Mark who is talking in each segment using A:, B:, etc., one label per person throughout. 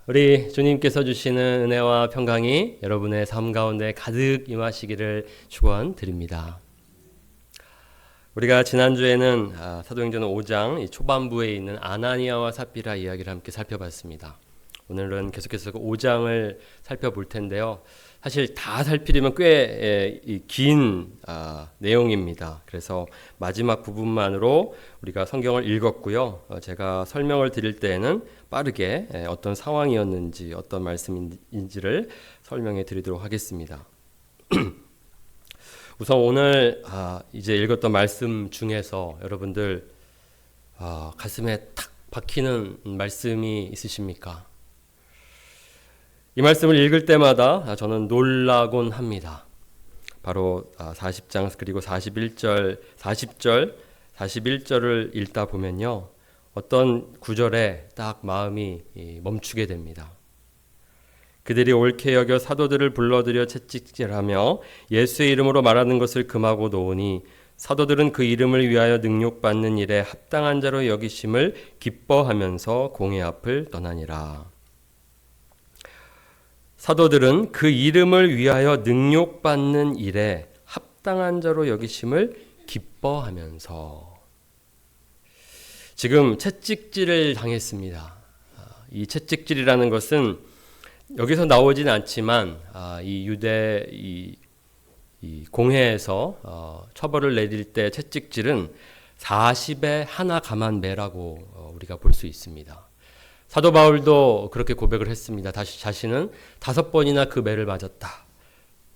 A: 우리 주님께서 주시는 은혜와 평강이 여러분의 삶 가운데 가득 임하시기를 축원드립니다. 우리가 지난주에는 사도행전 5장 초반부에 있는 아나니아와 삽비라 이야기를 함께 살펴봤습니다. 오늘은 계속해서 5장을 살펴볼 텐데요. 사실 다 살피려면 꽤 긴 내용입니다. 그래서 마지막 부분만으로 우리가 성경을 읽었고요. 제가 설명을 드릴 때에는 빠르게 어떤 상황이었는지 어떤 말씀인지를 설명해 드리도록 하겠습니다. 우선 오늘 이제 읽었던 말씀 중에서 여러분들 가슴에 탁 박히는 말씀이 있으십니까? 이 말씀을 읽을 때마다 저는 놀라곤 합니다. 바로 40장 그리고 41절, 40절, 41절을 읽다 보면요. 어떤 구절에 딱 마음이 멈추게 됩니다. 그들이 옳게 여겨 사도들을 불러들여 채찍질하며 예수의 이름으로 말하는 것을 금하고 놓으니 사도들은 그 이름을 위하여 능욕받는 일에 합당한 자로 여기심을 기뻐하면서 공회 앞을 떠나니라. 사도들은 그 이름을 위하여 능욕받는 일에 합당한 자로 여기심을 기뻐하면서 지금 채찍질을 당했습니다. 이 채찍질이라는 것은 여기서 나오진 않지만 이 유대 이 공회에서 처벌을 내릴 때 채찍질은 40에 하나 감한 매라고 우리가 볼 수 있습니다. 사도 바울도 그렇게 고백을 했습니다. 자신은 5번이나 그 매를 맞았다.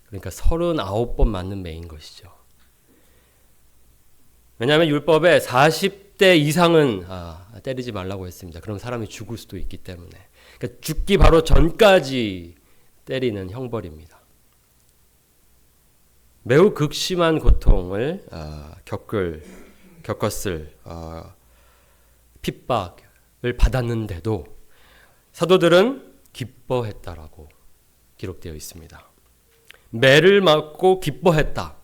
A: 그러니까 39번 맞는 매인 것이죠. 왜냐하면 율법에 40대 이상은 때리지 말라고 했습니다. 그럼 사람이 죽을 수도 있기 때문에. 그러니까 죽기 바로 전까지 때리는 형벌입니다. 매우 극심한 고통을 겪었을 핍박을 받았는데도 사도들은 기뻐했다라고 기록되어 있습니다. 매를 맞고 기뻐했다.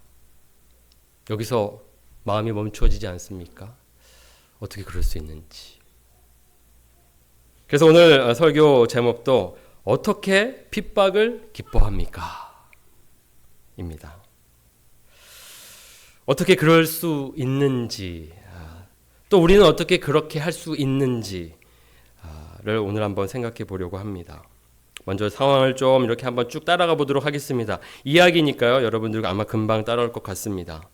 A: 여기서 마음이 멈추어지지 않습니까? 어떻게 그럴 수 있는지. 그래서 오늘 설교 제목도 어떻게 핍박을 기뻐합니까? 입니다. 어떻게 그럴 수 있는지, 또 우리는 어떻게 그렇게 할 수 있는지를 오늘 한번 생각해 보려고 합니다. 먼저 상황을 좀 이렇게 한번 쭉 따라가 보도록 하겠습니다. 이야기니까요. 여러분들 아마 금방 따라올 것 같습니다.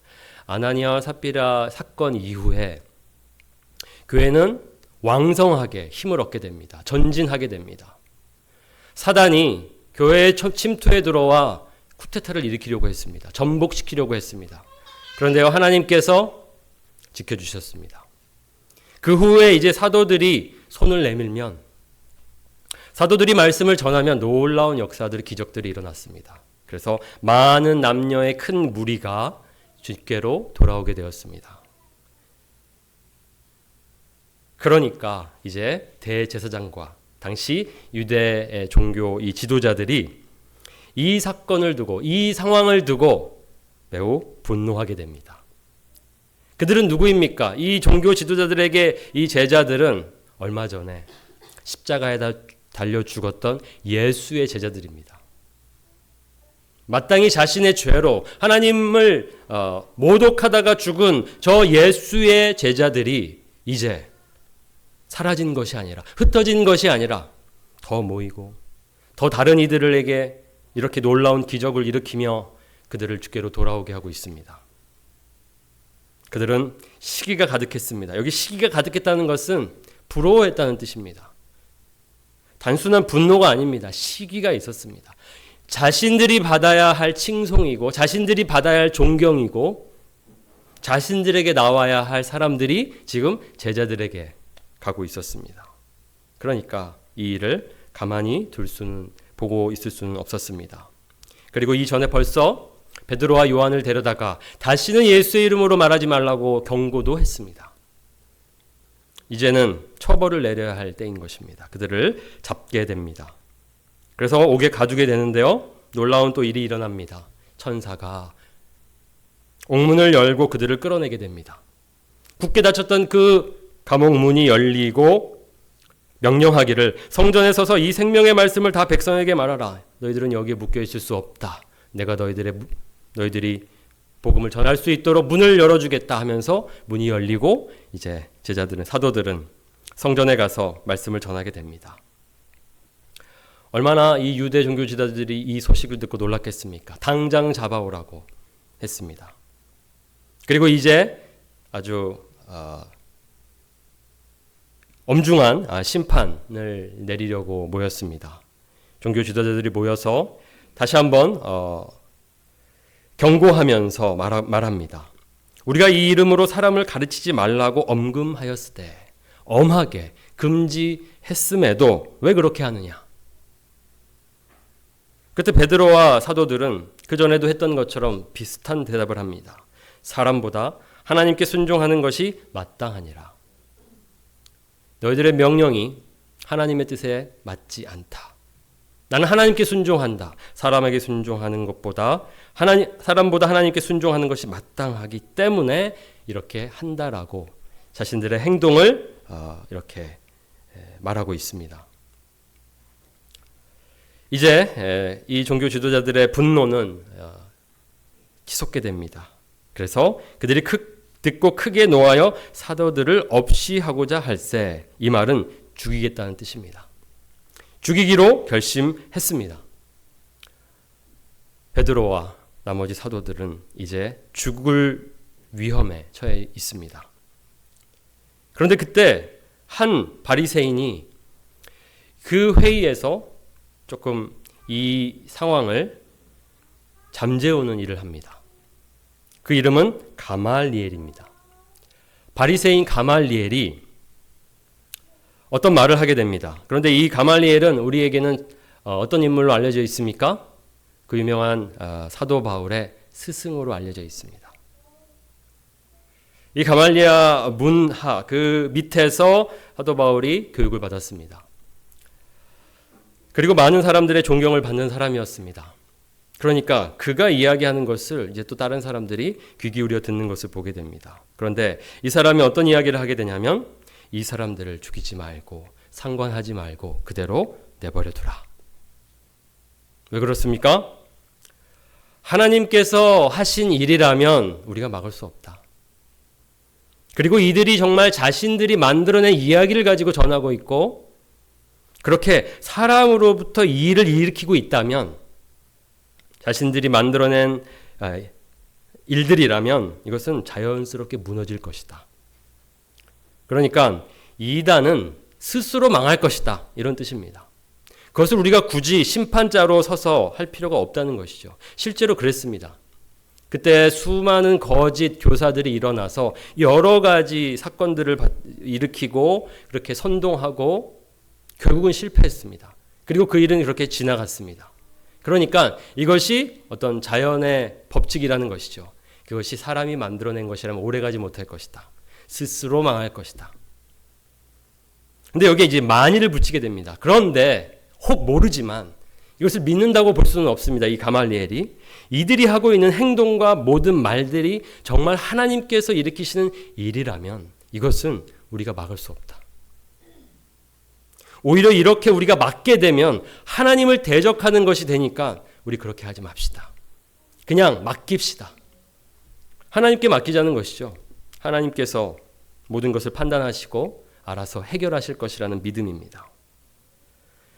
A: 아나니아와 삽비라 사건 이후에 교회는 왕성하게 힘을 얻게 됩니다. 전진하게 됩니다. 사단이 교회에 침투해 들어와 쿠데타를 일으키려고 했습니다. 전복시키려고 했습니다. 그런데요, 하나님께서 지켜주셨습니다. 그 후에 이제 사도들이 손을 내밀면, 사도들이 말씀을 전하면 놀라운 역사들이, 기적들이 일어났습니다. 그래서 많은 남녀의 큰 무리가 주께로 돌아오게 되었습니다. 그러니까 이제 대제사장과 당시 유대의 종교 이 지도자들이 이 사건을 두고, 이 상황을 두고 매우 분노하게 됩니다. 그들은 누구입니까? 이 종교 지도자들에게 이 제자들은 얼마 전에 십자가에다 달려 죽었던 예수의 제자들입니다. 마땅히 자신의 죄로 하나님을 모독하다가 죽은 저 예수의 제자들이 이제 사라진 것이 아니라, 흩어진 것이 아니라 더 모이고 더 다른 이들에게 이렇게 놀라운 기적을 일으키며 그들을 주께로 돌아오게 하고 있습니다. 그들은 시기가 가득했습니다. 여기 시기가 가득했다는 것은 부러워했다는 뜻입니다. 단순한 분노가 아닙니다. 시기가 있었습니다. 자신들이 받아야 할 칭송이고 자신들이 받아야 할 존경이고 자신들에게 나와야 할 사람들이 지금 제자들에게 가고 있었습니다. 그러니까 이 일을 가만히 보고 있을 수는 없었습니다. 그리고 이전에 벌써 베드로와 요한을 데려다가 다시는 예수의 이름으로 말하지 말라고 경고도 했습니다. 이제는 처벌을 내려야 할 때인 것입니다. 그들을 잡게 됩니다. 그래서 옥에 가두게 되는데요. 놀라운 또 일이 일어납니다. 천사가 옥문을 열고 그들을 끌어내게 됩니다. 굳게 닫혔던 그 감옥 문이 열리고 명령하기를 성전에 서서 이 생명의 말씀을 다 백성에게 말하라. 너희들은 여기에 묶여 있을 수 없다. 내가 너희들이 복음을 전할 수 있도록 문을 열어주겠다 하면서 문이 열리고 이제 제자들은 사도들은 성전에 가서 말씀을 전하게 됩니다. 얼마나 이 유대 종교 지도자들이 이 소식을 듣고 놀랐겠습니까? 당장 잡아오라고 했습니다. 그리고 이제 아주 엄중한 심판을 내리려고 모였습니다. 종교 지도자들이 모여서 다시 한번 경고하면서 말합니다. 우리가 이 이름으로 사람을 가르치지 말라고 엄금하였으되 엄하게 금지했음에도 왜 그렇게 하느냐? 그때 베드로와 사도들은 그전에도 했던 것처럼 비슷한 대답을 합니다. 사람보다 하나님께 순종하는 것이 마땅하니라. 너희들의 명령이 하나님의 뜻에 맞지 않다. 나는 하나님께 순종한다. 사람에게 순종하는 것보다 사람보다 하나님께 순종하는 것이 마땅하기 때문에 이렇게 한다라고 자신들의 행동을 이렇게 말하고 있습니다. 이제 이 종교 지도자들의 분노는 치솟게 됩니다. 그래서 그들이 듣고 크게 노하여 사도들을 없이 하고자 할세. 이 말은 죽이겠다는 뜻입니다. 죽이기로 결심했습니다. 베드로와 나머지 사도들은 이제 죽을 위험에 처해 있습니다. 그런데 그때 한 바리새인이 그 회의에서 조금 이 상황을 잠재우는 일을 합니다. 그 이름은 가말리엘입니다. 바리새인 가말리엘이 어떤 말을 하게 됩니다. 그런데 이 가말리엘은 우리에게는 어떤 인물로 알려져 있습니까? 그 유명한 사도 바울의 스승으로 알려져 있습니다. 이 가말리아 문하 그 밑에서 사도 바울이 교육을 받았습니다. 그리고 많은 사람들의 존경을 받는 사람이었습니다. 그러니까 그가 이야기하는 것을 이제 또 다른 사람들이 귀 기울여 듣는 것을 보게 됩니다. 그런데 이 사람이 어떤 이야기를 하게 되냐면 이 사람들을 죽이지 말고 상관하지 말고 그대로 내버려 두라. 왜 그렇습니까? 하나님께서 하신 일이라면 우리가 막을 수 없다. 그리고 이들이 정말 자신들이 만들어낸 이야기를 가지고 전하고 있고 그렇게 사람으로부터 이 일을 일으키고 있다면 자신들이 만들어낸 일들이라면 이것은 자연스럽게 무너질 것이다. 그러니까 이단은 스스로 망할 것이다. 이런 뜻입니다. 그것을 우리가 굳이 심판자로 서서 할 필요가 없다는 것이죠. 실제로 그랬습니다. 그때 수많은 거짓 교사들이 일어나서 여러 가지 사건들을 일으키고 그렇게 선동하고 결국은 실패했습니다. 그리고 그 일은 그렇게 지나갔습니다. 그러니까 이것이 어떤 자연의 법칙이라는 것이죠. 그것이 사람이 만들어낸 것이라면 오래가지 못할 것이다. 스스로 망할 것이다. 근데 여기에 이제 만일을 붙이게 됩니다. 그런데 혹 모르지만 이것을 믿는다고 볼 수는 없습니다. 이 가말리엘이 이들이 하고 있는 행동과 모든 말들이 정말 하나님께서 일으키시는 일이라면 이것은 우리가 막을 수 없다. 오히려 이렇게 우리가 막게 되면 하나님을 대적하는 것이 되니까 우리 그렇게 하지 맙시다. 그냥 맡깁시다. 하나님께 맡기자는 것이죠. 하나님께서 모든 것을 판단하시고 알아서 해결하실 것이라는 믿음입니다.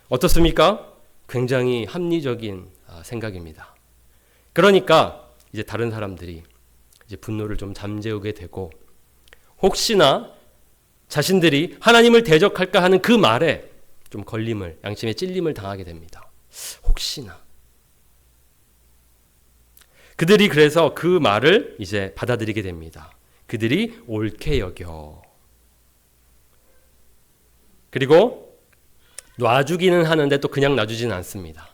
A: 어떻습니까? 굉장히 합리적인 생각입니다. 그러니까 이제 다른 사람들이 이제 분노를 좀 잠재우게 되고 혹시나 자신들이 하나님을 대적할까 하는 그 말에 좀 걸림을, 양심의 찔림을 당하게 됩니다. 혹시나. 그들이 그래서 그 말을 이제 받아들이게 됩니다. 그들이 옳게 여겨. 그리고 놔주기는 하는데 또 그냥 놔주지는 않습니다.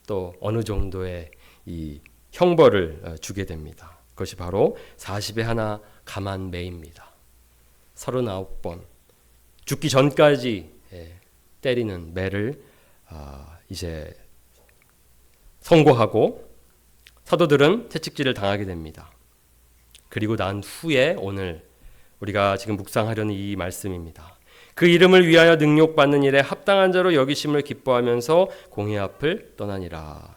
A: 또 어느 정도의 이 형벌을 주게 됩니다. 그것이 바로 40에 하나 가만매입니다. 39번 죽기 전까지 때리는 매를 이제 선고하고 사도들은 채찍질을 당하게 됩니다. 그리고 난 후에 오늘 우리가 지금 묵상하려는 이 말씀입니다. 그 이름을 위하여 능욕받는 일에 합당한 자로 여기심을 기뻐하면서 공의 앞을 떠나니라.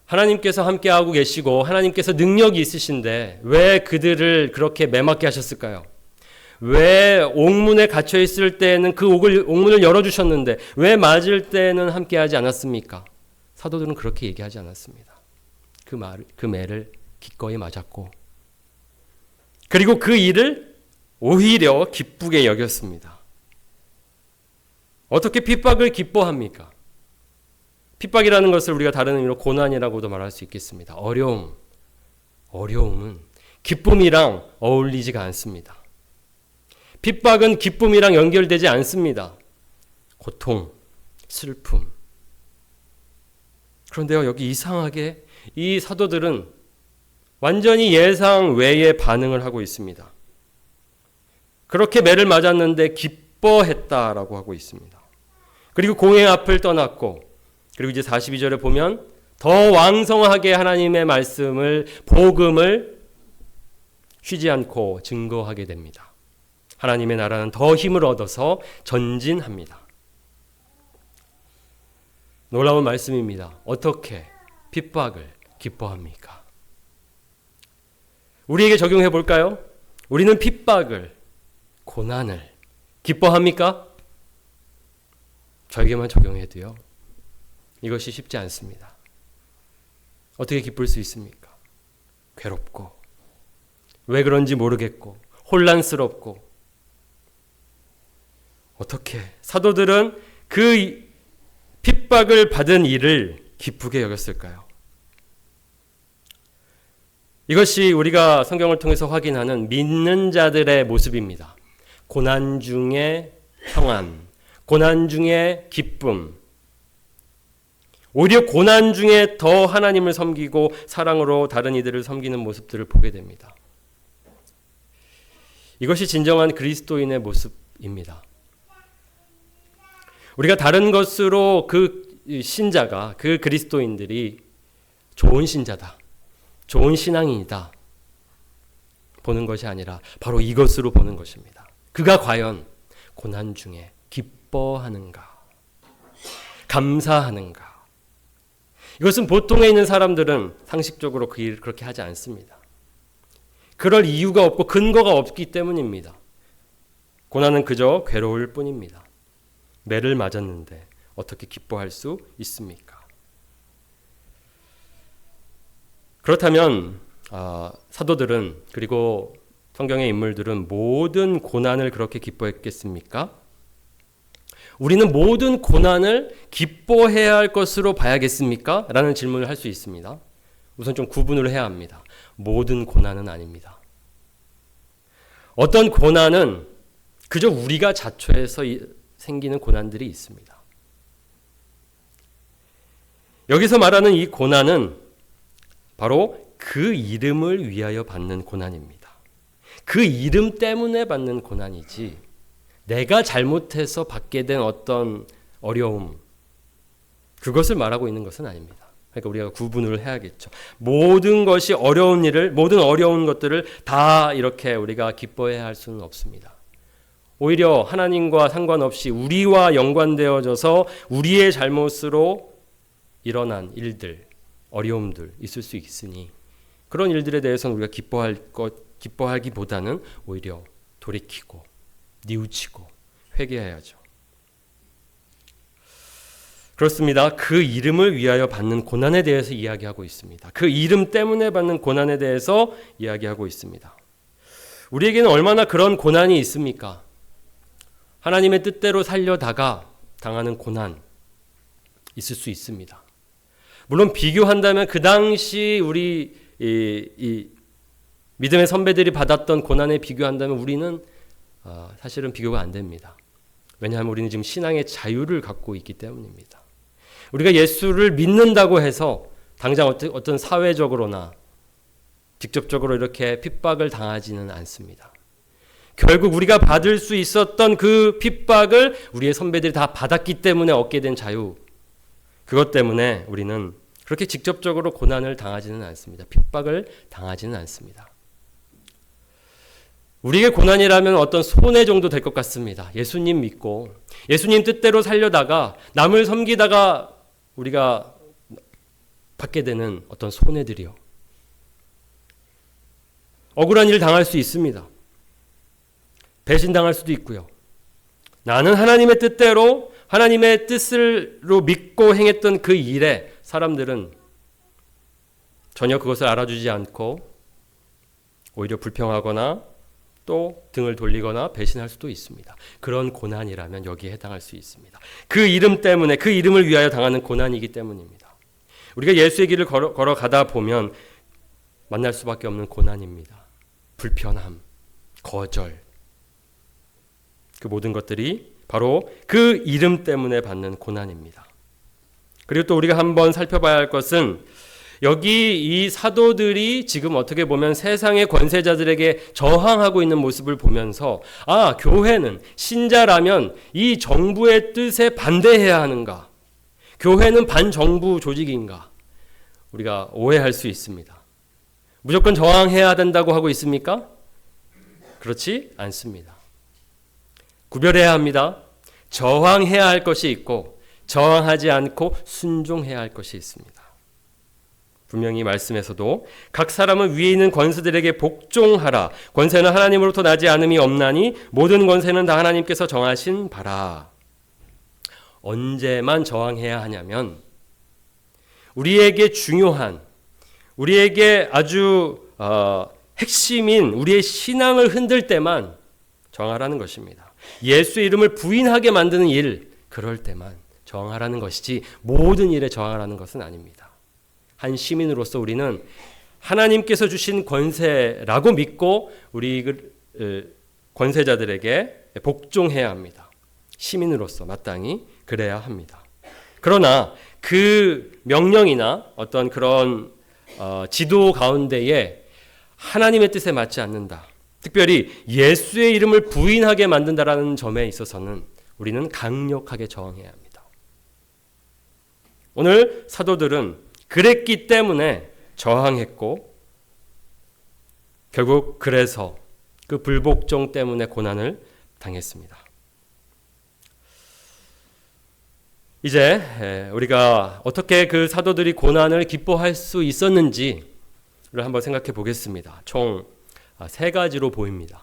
A: 하나님께서 함께하고 계시고 하나님께서 능력이 있으신데 왜 그들을 그렇게 매맞게 하셨을까요? 왜 옥문에 갇혀 있을 때는 그 옥문을 열어주셨는데 왜 맞을 때는 함께하지 않았습니까? 사도들은 그렇게 얘기하지 않았습니다. 그 매를 기꺼이 맞았고 그리고 그 일을 오히려 기쁘게 여겼습니다. 어떻게 핍박을 기뻐합니까? 핍박이라는 것을 우리가 다른 의미로 고난이라고도 말할 수 있겠습니다. 어려움은 기쁨이랑 어울리지가 않습니다. 핍박은 기쁨이랑 연결되지 않습니다. 고통, 슬픔. 그런데요, 여기 이상하게 이 사도들은 완전히 예상 외의 반응을 하고 있습니다. 그렇게 매를 맞았는데 기뻐했다라고 하고 있습니다. 그리고 공의 앞을 떠났고 그리고 이제 42절에 보면 더 왕성하게 하나님의 말씀을 복음을 쉬지 않고 증거하게 됩니다. 하나님의 나라는 더 힘을 얻어서 전진합니다. 놀라운 말씀입니다. 어떻게 핍박을 기뻐합니까? 우리에게 적용해 볼까요? 우리는 핍박을, 고난을 기뻐합니까? 저에게만 적용해도요. 이것이 쉽지 않습니다. 어떻게 기쁠 수 있습니까? 괴롭고 왜 그런지 모르겠고 혼란스럽고 어떻게 사도들은 그 핍박을 받은 일을 기쁘게 여겼을까요? 이것이 우리가 성경을 통해서 확인하는 믿는 자들의 모습입니다. 고난 중에 평안, 고난 중에 기쁨, 오히려 고난 중에 더 하나님을 섬기고 사랑으로 다른 이들을 섬기는 모습들을 보게 됩니다. 이것이 진정한 그리스도인의 모습입니다. 우리가 다른 것으로 그 신자가, 그 그리스도인들이 좋은 신자다, 좋은 신앙인이다 보는 것이 아니라 바로 이것으로 보는 것입니다. 그가 과연 고난 중에 기뻐하는가, 감사하는가. 이것은 보통에 있는 사람들은 상식적으로 그 일을 그렇게 하지 않습니다. 그럴 이유가 없고 근거가 없기 때문입니다. 고난은 그저 괴로울 뿐입니다. 매를 맞았는데 어떻게 기뻐할 수 있습니까? 그렇다면 사도들은 그리고 성경의 인물들은 모든 고난을 그렇게 기뻐했겠습니까? 우리는 모든 고난을 기뻐해야 할 것으로 봐야겠습니까? 라는 질문을 할 수 있습니다. 우선 좀 구분을 해야 합니다. 모든 고난은 아닙니다. 어떤 고난은 그저 우리가 자초해서 생기는 고난들이 있습니다. 여기서 말하는 이 고난은 바로 그 이름을 위하여 받는 고난입니다. 그 이름 때문에 받는 고난이지 내가 잘못해서 받게 된 어떤 어려움, 그것을 말하고 있는 것은 아닙니다. 그러니까 우리가 구분을 해야겠죠. 모든 것이 어려운 일을, 모든 어려운 것들을 다 이렇게 우리가 기뻐해야 할 수는 없습니다. 오히려 하나님과 상관없이 우리와 연관되어져서 우리의 잘못으로 일어난 일들, 어려움들 있을 수 있으니 그런 일들에 대해서는 우리가 기뻐하기보다는 오히려 돌이키고 뉘우치고 회개해야죠. 그렇습니다. 그 이름을 위하여 받는 고난에 대해서 이야기하고 있습니다. 그 이름 때문에 받는 고난에 대해서 이야기하고 있습니다. 우리에게는 얼마나 그런 고난이 있습니까? 하나님의 뜻대로 살려다가 당하는 고난 있을 수 있습니다. 물론 비교한다면 그 당시 우리 이 믿음의 선배들이 받았던 고난에 비교한다면 우리는 사실은 비교가 안 됩니다. 왜냐하면 우리는 지금 신앙의 자유를 갖고 있기 때문입니다. 우리가 예수를 믿는다고 해서 당장 어떤 사회적으로나 직접적으로 이렇게 핍박을 당하지는 않습니다. 결국 우리가 받을 수 있었던 그 핍박을 우리의 선배들이 다 받았기 때문에 얻게 된 자유, 그것 때문에 우리는 그렇게 직접적으로 고난을 당하지는 않습니다. 핍박을 당하지는 않습니다. 우리에게 고난이라면 어떤 손해 정도 될 것 같습니다. 예수님 믿고 예수님 뜻대로 살려다가 남을 섬기다가 우리가 받게 되는 어떤 손해들이요. 억울한 일 당할 수 있습니다. 배신당할 수도 있고요. 나는 하나님의 뜻대로 하나님의 뜻으로 믿고 행했던 그 일에 사람들은 전혀 그것을 알아주지 않고 오히려 불평하거나 또 등을 돌리거나 배신할 수도 있습니다. 그런 고난이라면 여기에 해당할 수 있습니다. 그 이름 때문에, 그 이름을 위하여 당하는 고난이기 때문입니다. 우리가 예수의 길을 걸어가다 보면 만날 수밖에 없는 고난입니다. 불편함, 거절, 그 모든 것들이 바로 그 이름 때문에 받는 고난입니다. 그리고 또 우리가 한번 살펴봐야 할 것은 여기 이 사도들이 지금 어떻게 보면 세상의 권세자들에게 저항하고 있는 모습을 보면서 교회는 신자라면 이 정부의 뜻에 반대해야 하는가? 교회는 반정부 조직인가? 우리가 오해할 수 있습니다. 무조건 저항해야 된다고 하고 있습니까? 그렇지 않습니다. 구별해야 합니다. 저항해야 할 것이 있고 저항하지 않고 순종해야 할 것이 있습니다. 분명히 말씀에서도 각 사람은 위에 있는 권세들에게 복종하라. 권세는 하나님으로부터 나지 않음이 없나니 모든 권세는 다 하나님께서 정하신 바라. 언제만 저항해야 하냐면 우리에게 중요한, 우리에게 아주 핵심인 우리의 신앙을 흔들 때만 저항하라는 것입니다. 예수의 이름을 부인하게 만드는 일, 그럴 때만 저항하라는 것이지 모든 일에 저항하라는 것은 아닙니다. 한 시민으로서 우리는 하나님께서 주신 권세라고 믿고 우리 권세자들에게 복종해야 합니다. 시민으로서 마땅히 그래야 합니다. 그러나 그 명령이나 어떤 그런 지도 가운데에 하나님의 뜻에 맞지 않는다. 특별히 예수의 이름을 부인하게 만든다라는 점에 있어서는 우리는 강력하게 저항해야 합니다. 오늘 사도들은 그랬기 때문에 저항했고 결국 그래서 그 불복종 때문에 고난을 당했습니다. 이제 우리가 어떻게 그 사도들이 고난을 기뻐할 수 있었는지를 한번 생각해 보겠습니다. 총 3가지로 보입니다.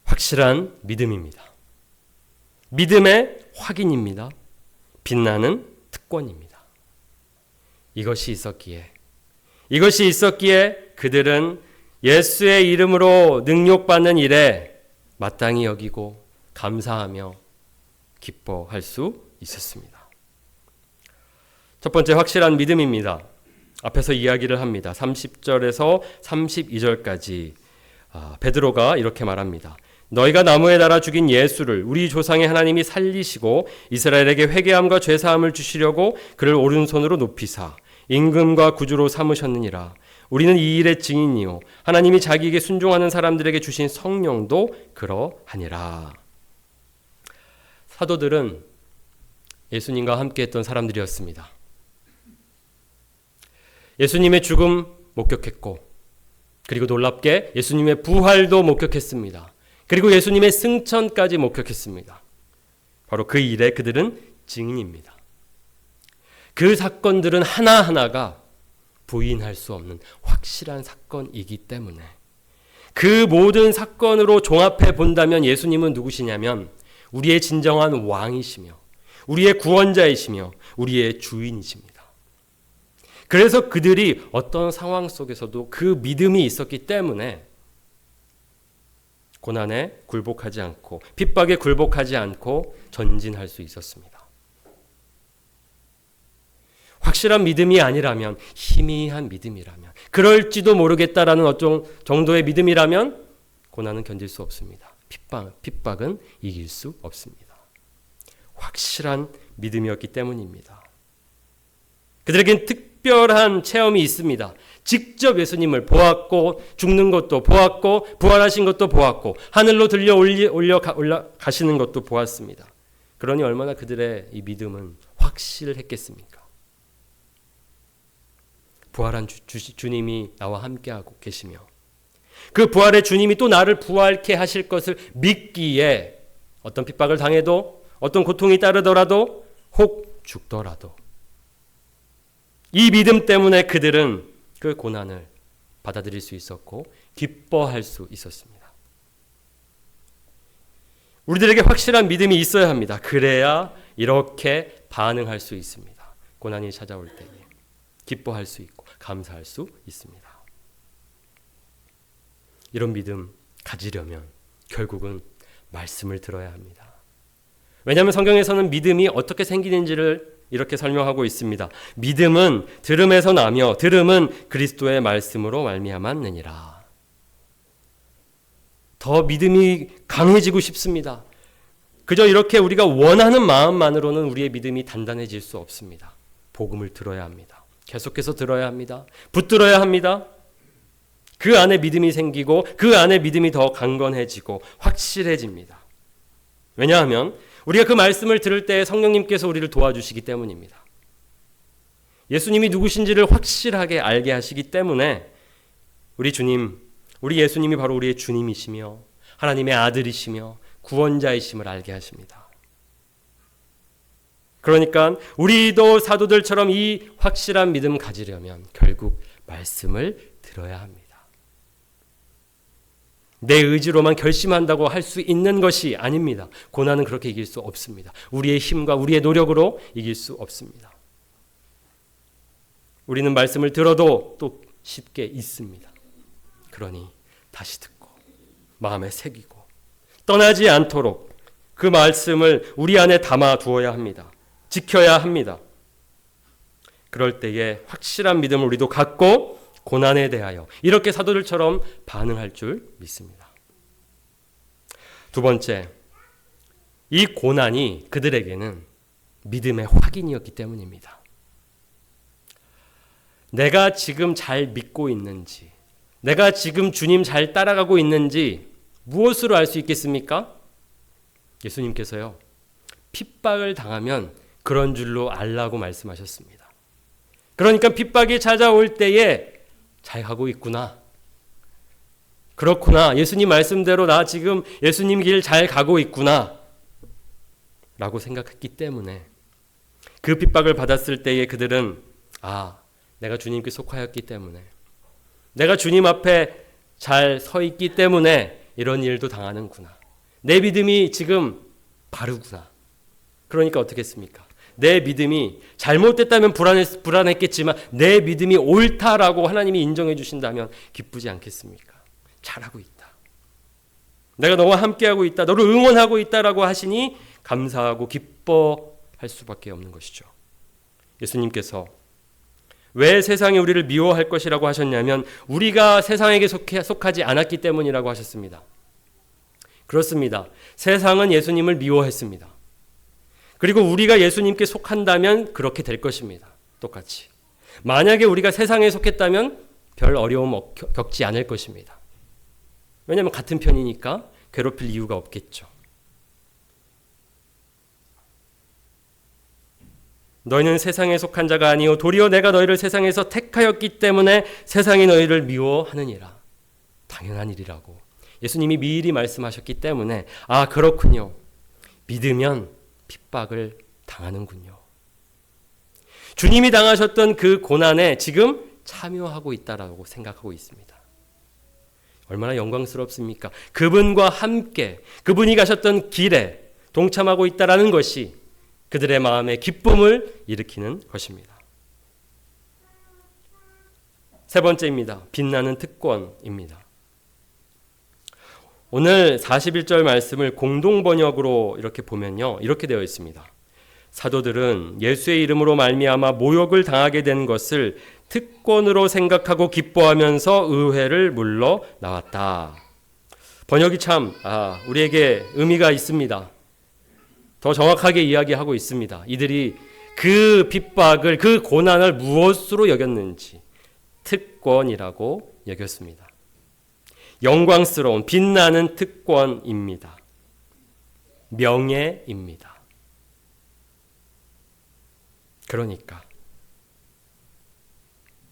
A: 확실한 믿음입니다. 믿음의 확인입니다. 빛나는 특권입니다. 이것이 있었기에 그들은 예수의 이름으로 능욕받는 일에 마땅히 여기고 감사하며 기뻐할 수 있었습니다. 첫 번째 확실한 믿음입니다. 앞에서 이야기를 합니다. 30절에서 32절까지 베드로가 이렇게 말합니다. 너희가 나무에 달아 죽인 예수를 우리 조상의 하나님이 살리시고 이스라엘에게 회개함과 죄사함을 주시려고 그를 오른손으로 높이사 임금과 구주로 삼으셨느니라. 우리는 이 일의 증인이요 하나님이 자기에게 순종하는 사람들에게 주신 성령도 그러하니라. 사도들은 예수님과 함께했던 사람들이었습니다. 예수님의 죽음 목격했고 그리고 놀랍게 예수님의 부활도 목격했습니다. 그리고 예수님의 승천까지 목격했습니다. 바로 그 일에 그들은 증인입니다. 그 사건들은 하나하나가 부인할 수 없는 확실한 사건이기 때문에 그 모든 사건으로 종합해 본다면 예수님은 누구시냐면 우리의 진정한 왕이시며 우리의 구원자이시며 우리의 주인이십니다. 그래서 그들이 어떤 상황 속에서도 그 믿음이 있었기 때문에 고난에 굴복하지 않고 핍박에 굴복하지 않고 전진할 수 있었습니다. 확실한 믿음이 아니라면 희미한 믿음이라면 그럴지도 모르겠다라는 어떤 정도의 믿음이라면 고난은 견딜 수 없습니다. 핍박은 이길 수 없습니다. 확실한 믿음이었기 때문입니다. 그들에겐 특별한 체험이 있습니다. 직접 예수님을 보았고 죽는 것도 보았고 부활하신 것도 보았고 하늘로 들려 올라가시는 것도 보았습니다. 그러니 얼마나 그들의 이 믿음은 확실했겠습니까? 부활한 주님이 나와 함께하고 계시며 그 부활의 주님이 또 나를 부활케 하실 것을 믿기에 어떤 핍박을 당해도 어떤 고통이 따르더라도 혹 죽더라도 이 믿음 때문에 그들은 그 고난을 받아들일 수 있었고 기뻐할 수 있었습니다. 우리들에게 확실한 믿음이 있어야 합니다. 그래야 이렇게 반응할 수 있습니다. 고난이 찾아올 때에 기뻐할 수 있고 감사할 수 있습니다. 이런 믿음 가지려면 결국은 말씀을 들어야 합니다. 왜냐하면 성경에서는 믿음이 어떻게 생기는지를 이렇게 설명하고 있습니다. 믿음은 들음에서 나며 들음은 그리스도의 말씀으로 말미암았느니라. 더 믿음이 강해지고 싶습니다. 그저 이렇게 우리가 원하는 마음만으로는 우리의 믿음이 단단해질 수 없습니다. 복음을 들어야 합니다. 계속해서 들어야 합니다. 붙들어야 합니다. 그 안에 믿음이 생기고 그 안에 믿음이 더 강건해지고 확실해집니다. 왜냐하면 우리가 그 말씀을 들을 때 성령님께서 우리를 도와주시기 때문입니다. 예수님이 누구신지를 확실하게 알게 하시기 때문에 우리 예수님이 바로 우리의 주님이시며 하나님의 아들이시며 구원자이심을 알게 하십니다. 그러니까 우리도 사도들처럼 이 확실한 믿음 가지려면 결국 말씀을 들어야 합니다. 내 의지로만 결심한다고 할 수 있는 것이 아닙니다. 고난은 그렇게 이길 수 없습니다. 우리의 힘과 우리의 노력으로 이길 수 없습니다. 우리는 말씀을 들어도 또 쉽게 잊습니다. 그러니 다시 듣고 마음에 새기고 떠나지 않도록 그 말씀을 우리 안에 담아 두어야 합니다. 지켜야 합니다. 그럴 때에 확실한 믿음을 우리도 갖고 고난에 대하여 이렇게 사도들처럼 반응할 줄 믿습니다. 두 번째, 이 고난이 그들에게는 믿음의 확인이었기 때문입니다. 내가 지금 잘 믿고 있는지, 내가 지금 주님 잘 따라가고 있는지 무엇으로 알 수 있겠습니까? 예수님께서요, 핍박을 당하면 그런 줄로 알라고 말씀하셨습니다. 그러니까 핍박이 찾아올 때에 잘 가고 있구나. 그렇구나. 예수님 말씀대로 나 지금 예수님 길 잘 가고 있구나. 라고 생각했기 때문에 그 핍박을 받았을 때에 그들은 내가 주님께 속하였기 때문에 내가 주님 앞에 잘 서 있기 때문에 이런 일도 당하는구나. 내 믿음이 지금 바르구나. 그러니까 어떻게 했습니까? 내 믿음이 잘못됐다면 불안했겠지만 내 믿음이 옳다라고 하나님이 인정해 주신다면 기쁘지 않겠습니까? 잘하고 있다. 내가 너와 함께하고 있다. 너를 응원하고 있다라고 하시니 감사하고 기뻐할 수밖에 없는 것이죠. 예수님께서 왜 세상이 우리를 미워할 것이라고 하셨냐면 우리가 세상에게 속하지 않았기 때문이라고 하셨습니다. 그렇습니다. 세상은 예수님을 미워했습니다. 그리고 우리가 예수님께 속한다면 그렇게 될 것입니다. 똑같이. 만약에 우리가 세상에 속했다면 별 어려움 겪지 않을 것입니다. 왜냐하면 같은 편이니까 괴롭힐 이유가 없겠죠. 너희는 세상에 속한 자가 아니요 도리어 내가 너희를 세상에서 택하였기 때문에 세상이 너희를 미워하느니라. 당연한 일이라고 예수님이 미리 말씀하셨기 때문에 그렇군요. 믿으면 핍박을 당하는군요. 주님이 당하셨던 그 고난에 지금 참여하고 있다라고 생각하고 있습니다. 얼마나 영광스럽습니까? 그분과 함께 그분이 가셨던 길에 동참하고 있다라는 것이 그들의 마음에 기쁨을 일으키는 것입니다. 세 번째입니다. 빛나는 특권입니다. 오늘 41절 말씀을 공동번역으로 이렇게 보면요. 이렇게 되어 있습니다. 사도들은 예수의 이름으로 말미암아 모욕을 당하게 된 것을 특권으로 생각하고 기뻐하면서 의회를 물러 나왔다. 번역이 참 우리에게 의미가 있습니다. 더 정확하게 이야기하고 있습니다. 이들이 그 핍박을 그 고난을 무엇으로 여겼는지 특권이라고 여겼습니다. 영광스러운 빛나는 특권입니다. 명예입니다. 그러니까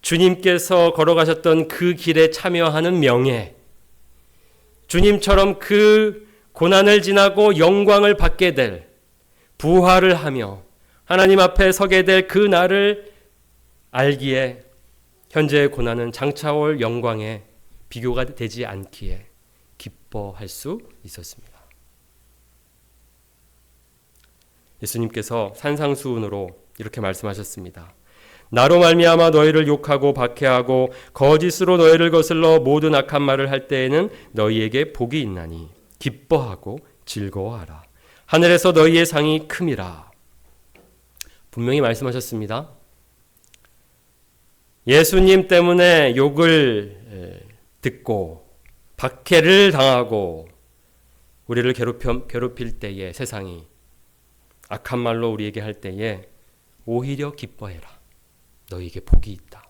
A: 주님께서 걸어가셨던 그 길에 참여하는 명예, 주님처럼 그 고난을 지나고 영광을 받게 될, 부활을 하며 하나님 앞에 서게 될 그 날을 알기에 현재의 고난은 장차올 영광에 비교가 되지 않기에 기뻐할 수 있었습니다. 예수님께서 산상수훈으로 이렇게 말씀하셨습니다. 나로 말미암아 너희를 욕하고 박해하고 거짓으로 너희를 거슬러 모든 악한 말을 할 때에는 너희에게 복이 있나니 기뻐하고 즐거워하라. 하늘에서 너희의 상이 큼이라. 분명히 말씀하셨습니다. 예수님 때문에 욕을 듣고 박해를 당하고 우리를 괴롭힐 때에 세상이 악한 말로 우리에게 할 때에 오히려 기뻐해라. 너희에게 복이 있다.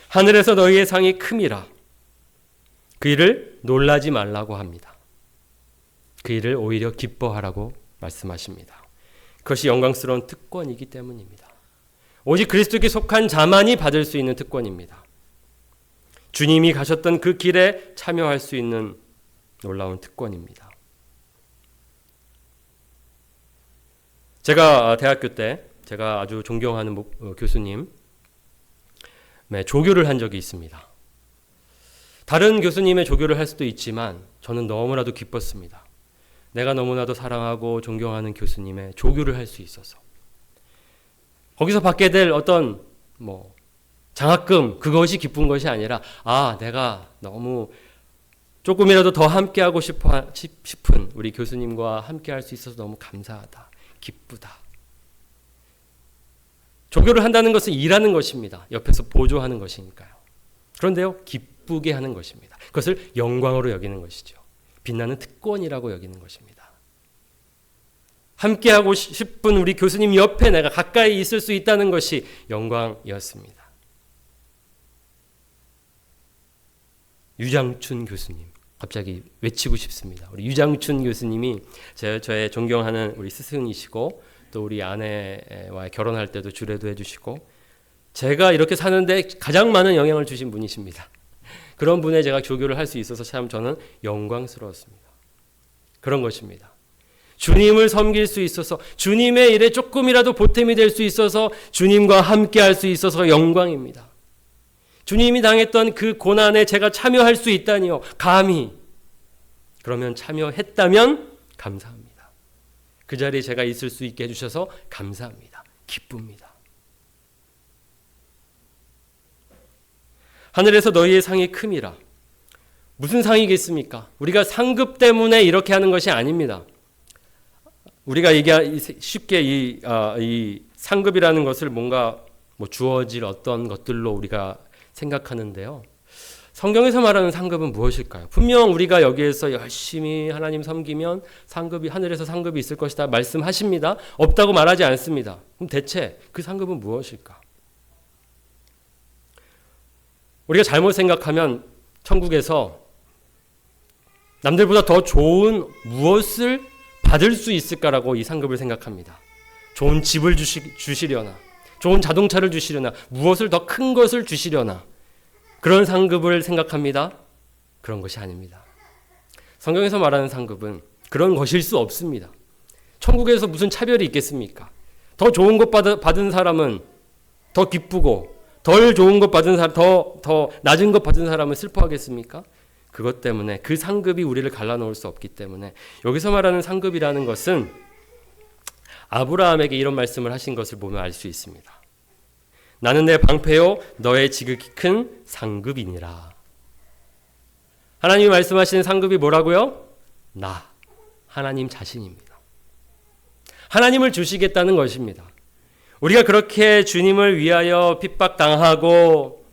A: 하늘에서 너희의 상이 큼이라. 그 일을 놀라지 말라고 합니다. 그 일을 오히려 기뻐하라고 말씀하십니다. 그것이 영광스러운 특권이기 때문입니다. 오직 그리스도께 속한 자만이 받을 수 있는 특권입니다. 주님이 가셨던 그 길에 참여할 수 있는 놀라운 특권입니다. 제가 대학교 때 제가 아주 존경하는 교수님 조교를 한 적이 있습니다. 다른 교수님의 조교를 할 수도 있지만 저는 너무나도 기뻤습니다. 내가 너무나도 사랑하고 존경하는 교수님의 조교를 할 수 있어서 거기서 받게 될 어떤 장학금 그것이 기쁜 것이 아니라 내가 너무 조금이라도 더 함께하고 싶은 우리 교수님과 함께할 수 있어서 너무 감사하다. 기쁘다. 조교를 한다는 것은 일하는 것입니다. 옆에서 보조하는 것이니까요. 그런데요, 기쁘게 하는 것입니다. 그것을 영광으로 여기는 것이죠. 빛나는 특권이라고 여기는 것입니다. 함께하고 싶은 우리 교수님 옆에 내가 가까이 있을 수 있다는 것이 영광이었습니다. 유장춘 교수님, 갑자기 외치고 싶습니다. 우리 유장춘 교수님이 저의 존경하는 우리 스승이시고 또 우리 아내와 결혼할 때도 주례도 해주시고 제가 이렇게 사는데 가장 많은 영향을 주신 분이십니다. 그런 분의 제가 조교를 할 수 있어서 참 저는 영광스러웠습니다. 그런 것입니다. 주님을 섬길 수 있어서 주님의 일에 조금이라도 보탬이 될 수 있어서 주님과 함께 할 수 있어서 영광입니다. 주님이 당했던 그 고난에 제가 참여할 수 있다니요. 감히. 그러면 참여했다면 감사합니다. 그 자리에 제가 있을 수 있게 해주셔서 감사합니다. 기쁩니다. 하늘에서 너희의 상이 큼이라. 무슨 상이겠습니까? 우리가 상급 때문에 이렇게 하는 것이 아닙니다. 우리가 쉽게 이 상급이라는 것을 뭔가 주어질 어떤 것들로 우리가 생각하는데요. 성경에서 말하는 상급은 무엇일까요? 분명 우리가 여기에서 열심히 하나님 섬기면 하늘에서 상급이 있을 것이다 말씀하십니다. 없다고 말하지 않습니다. 그럼 대체 그 상급은 무엇일까? 우리가 잘못 생각하면 천국에서 남들보다 더 좋은 무엇을 받을 수 있을까라고 이 상급을 생각합니다. 좋은 집을 주시려나, 좋은 자동차를 주시려나, 무엇을 더 큰 것을 주시려나, 그런 상급을 생각합니다. 그런 것이 아닙니다. 성경에서 말하는 상급은 그런 것일 수 없습니다. 천국에서 무슨 차별이 있겠습니까? 더 좋은 것 받은 사람은 더 기쁘고 덜 좋은 것 받은 사람, 더 낮은 것 받은 사람은 슬퍼하겠습니까? 그것 때문에 그 상급이 우리를 갈라놓을 수 없기 때문에 여기서 말하는 상급이라는 것은 아브라함에게 이런 말씀을 하신 것을 보면 알 수 있습니다. 나는 내 방패요 너의 지극히 큰 상급이니라. 하나님이 말씀하시는 상급이 뭐라고요? 하나님 자신입니다. 하나님을 주시겠다는 것입니다. 우리가 그렇게 주님을 위하여 핍박당하고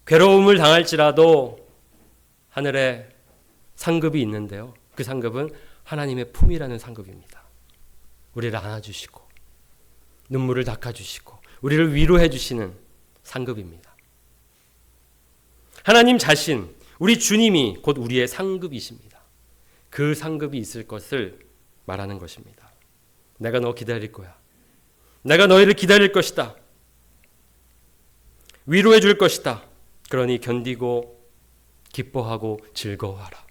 A: 괴로움을 당할지라도 하늘에 상급이 있는데요. 그 상급은 하나님의 품이라는 상급입니다. 우리를 안아주시고 눈물을 닦아주시고 우리를 위로해 주시는 상급입니다. 하나님 자신, 우리 주님이 곧 우리의 상급이십니다. 그 상급이 있을 것을 말하는 것입니다. 내가 너 기다릴 거야. 내가 너희를 기다릴 것이다. 위로해 줄 것이다. 그러니 견디고 기뻐하고 즐거워하라.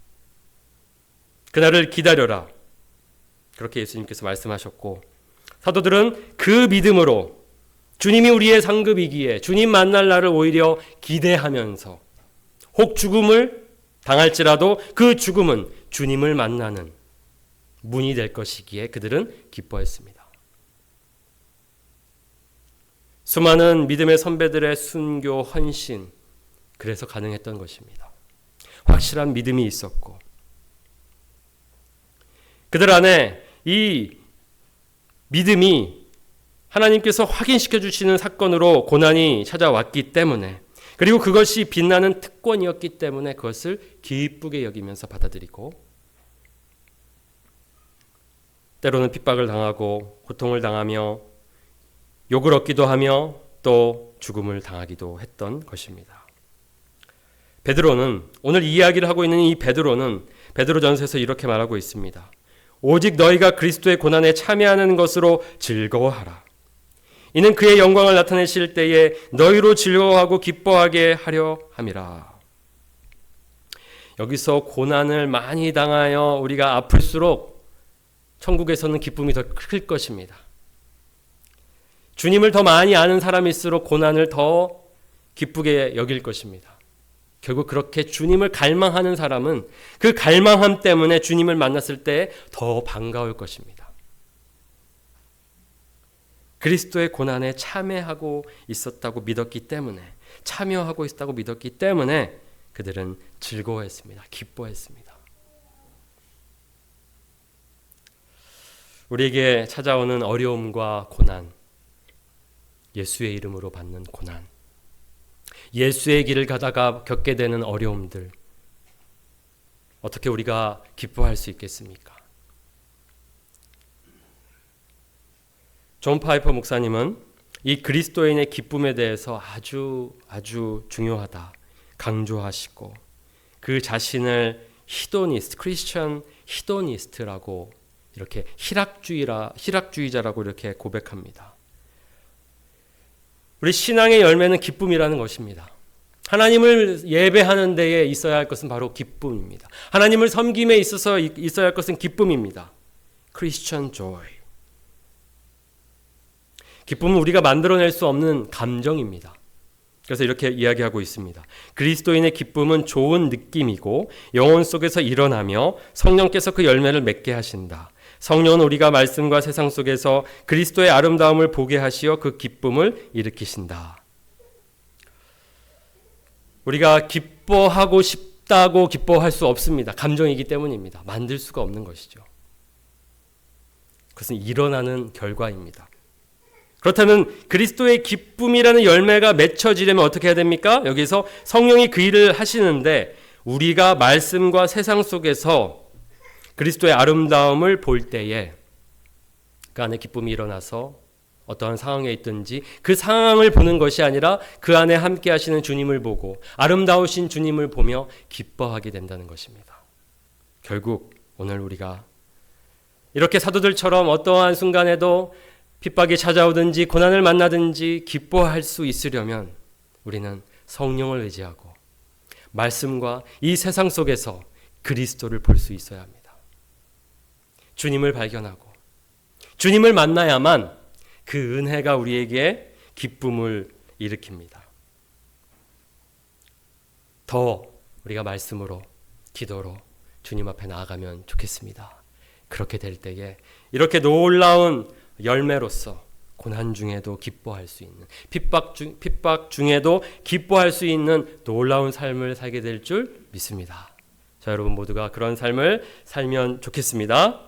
A: 그날을 기다려라. 그렇게 예수님께서 말씀하셨고, 사도들은 그 믿음으로 주님이 우리의 상급이기에 주님 만날 날을 오히려 기대하면서 혹 죽음을 당할지라도 그 죽음은 주님을 만나는 문이 될 것이기에 그들은 기뻐했습니다. 수많은 믿음의 선배들의 순교, 헌신, 그래서 가능했던 것입니다. 확실한 믿음이 있었고, 그들 안에 이 믿음이 하나님께서 확인시켜 주시는 사건으로 고난이 찾아왔기 때문에, 그리고 그것이 빛나는 특권이었기 때문에 그것을 기쁘게 여기면서 받아들이고, 때로는 핍박을 당하고 고통을 당하며 욕을 얻기도 하며 또 죽음을 당하기도 했던 것입니다. 베드로는, 오늘 이야기를 하고 있는 이 베드로는 베드로전서에서 이렇게 말하고 있습니다. 오직 너희가 그리스도의 고난에 참여하는 것으로 즐거워하라. 이는 그의 영광을 나타내실 때에 너희로 즐거워하고 기뻐하게 하려 함이라. 여기서 고난을 많이 당하여 우리가 아플수록 천국에서는 기쁨이 더 클 것입니다. 주님을 더 많이 아는 사람일수록 고난을 더 기쁘게 여길 것입니다. 결국 그렇게 주님을 갈망하는 사람은 그 갈망함 때문에 주님을 만났을 때 더 반가울 것입니다. 그리스도의 고난에 참여하고 있었다고 믿었기 때문에, 참여하고 있었다고 믿었기 때문에 그들은 즐거워했습니다. 기뻐했습니다. 우리에게 찾아오는 어려움과 고난, 예수의 이름으로 받는 고난, 예수의 길을 가다가 겪게 되는 어려움들, 어떻게 우리가 기뻐할 수 있겠습니까? 존 파이퍼 목사님은 이 그리스도인의 기쁨에 대해서 아주 중요하다 강조하시고, 그 자신을 히도니스트, 크리스천 히도니스트라고, 이렇게 희락주의자라고 이렇게 고백합니다. 우리 신앙의 열매는 기쁨이라는 것입니다. 하나님을 예배하는 데에 있어야 할 것은 바로 기쁨입니다. 하나님을 섬김에 있어서 있어야 할 것은 기쁨입니다. Christian joy. 기쁨은 우리가 만들어낼 수 없는 감정입니다. 그래서 이렇게 이야기하고 있습니다. 그리스도인의 기쁨은 좋은 느낌이고 영혼 속에서 일어나며 성령께서 그 열매를 맺게 하신다. 성령은 우리가 말씀과 세상 속에서 그리스도의 아름다움을 보게 하시어 그 기쁨을 일으키신다. 우리가 기뻐하고 싶다고 기뻐할 수 없습니다. 감정이기 때문입니다. 만들 수가 없는 것이죠. 그것은 일어나는 결과입니다. 그렇다면 그리스도의 기쁨이라는 열매가 맺혀지려면 어떻게 해야 됩니까? 여기서 성령이 그 일을 하시는데, 우리가 말씀과 세상 속에서 그리스도의 아름다움을 볼 때에 그 안에 기쁨이 일어나서 어떠한 상황에 있든지 그 상황을 보는 것이 아니라 그 안에 함께 하시는 주님을 보고 아름다우신 주님을 보며 기뻐하게 된다는 것입니다. 결국 오늘 우리가 이렇게 사도들처럼 어떠한 순간에도 핍박이 찾아오든지 고난을 만나든지 기뻐할 수 있으려면 우리는 성령을 의지하고 말씀과 이 세상 속에서 그리스도를 볼 수 있어야 합니다. 주님을 발견하고 주님을 만나야만 그 은혜가 우리에게 기쁨을 일으킵니다. 더 우리가 말씀으로, 기도로 주님 앞에 나아가면 좋겠습니다. 그렇게 될 때에 이렇게 놀라운 열매로서 고난 중에도 기뻐할 수 있는, 핍박 중에도 기뻐할 수 있는 놀라운 삶을 살게 될 줄 믿습니다. 자, 여러분 모두가 그런 삶을 살면 좋겠습니다.